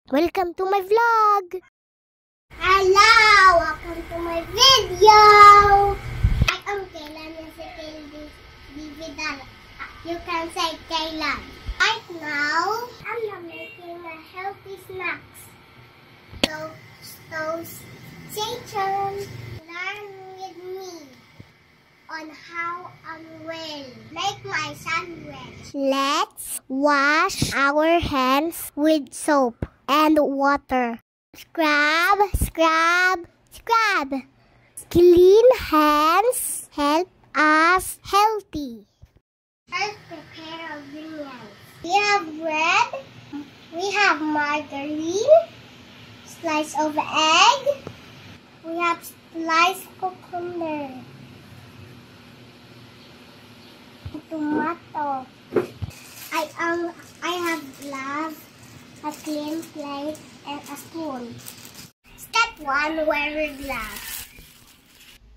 Welcome to my vlog! Hello! Welcome to my video! I am Kaylan Ezekiel Vidal. You can say Kaylan. Right now, I'm making a healthy snacks. So stay tuned. Learn with me on how I will make my sandwich. Let's wash our hands with soap and water. Scrub, scrub, scrub. Clean hands help us healthy. Let's prepare ingredients. We have bread. We have margarine. Slice of egg. We have sliced cucumber. Tomato. I have gloves, a clean plate, and a spoon. Step 1, wear gloves.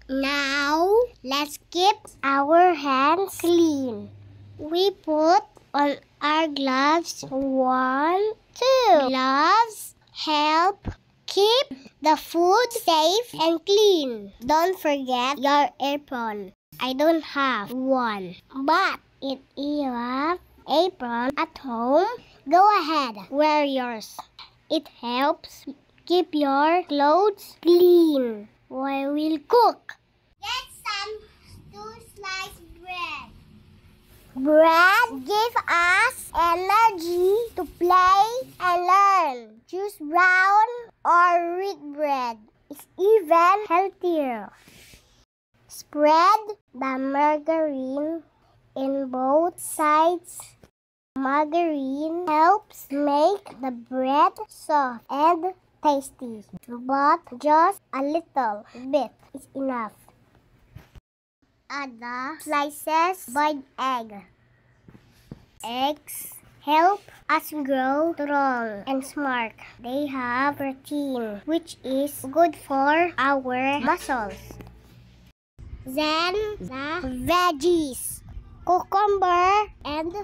Now, let's keep our hands clean. We put on our gloves 1, 2. Gloves help keep the food safe and clean. Don't forget your apron. I don't have one, but if you have apron at home, go ahead, wear yours. It helps keep your clothes clean while we cook. Get some 2 sliced bread. Bread gives us energy to play and learn. Choose brown or wheat bread. It's even healthier. Spread the margarine in both sides. Margarine helps make the bread soft and tasty, but just a little bit is enough. Add the slices boiled egg. Eggs help us grow strong and smart. They have protein, which is good for our muscles. Then the veggies, cucumber and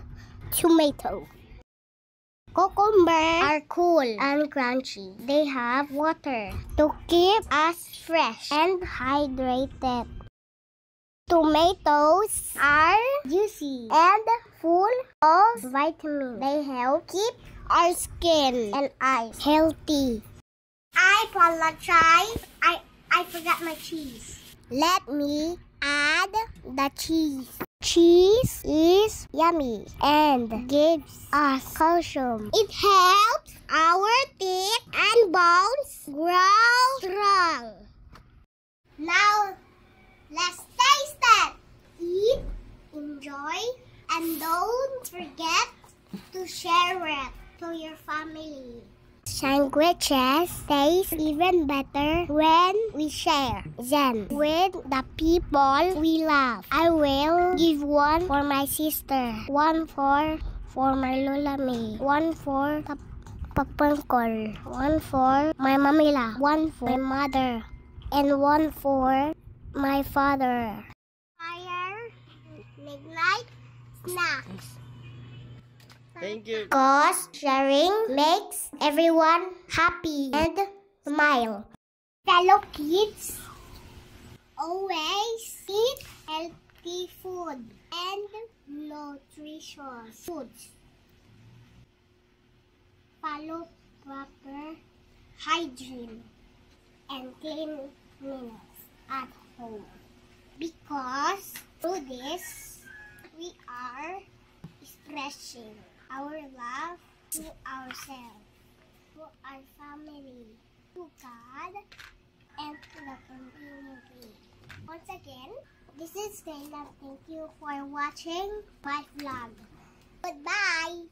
tomato. Cucumber are cool and crunchy. They have water to keep us fresh and hydrated. Tomatoes are juicy and full of vitamins. They help keep our skin and eyes healthy. I apologize. I forgot my cheese. Let me add the cheese. Cheese is yummy and gives us calcium. It helps our teeth and bones grow strong. Now, let's taste it. Eat, enjoy, and don't forget to share it to your family. Sandwiches taste even better when we share them with the people we love. I will give one for my sister, one for my Lola May, one for Papangkol, one for my Mamila, one for my mother, and one for my father. Fire, midnight, snacks. Thank you. Because sharing makes everyone happy and smile. Fellow kids, always eat healthy food and nutritious foods. Follow proper hygiene and cleanliness at home. Because through this, we are expressing our love to ourselves, to our family, to God, and to the community. Once again, this is Kayla. Thank you for watching my vlog. Goodbye!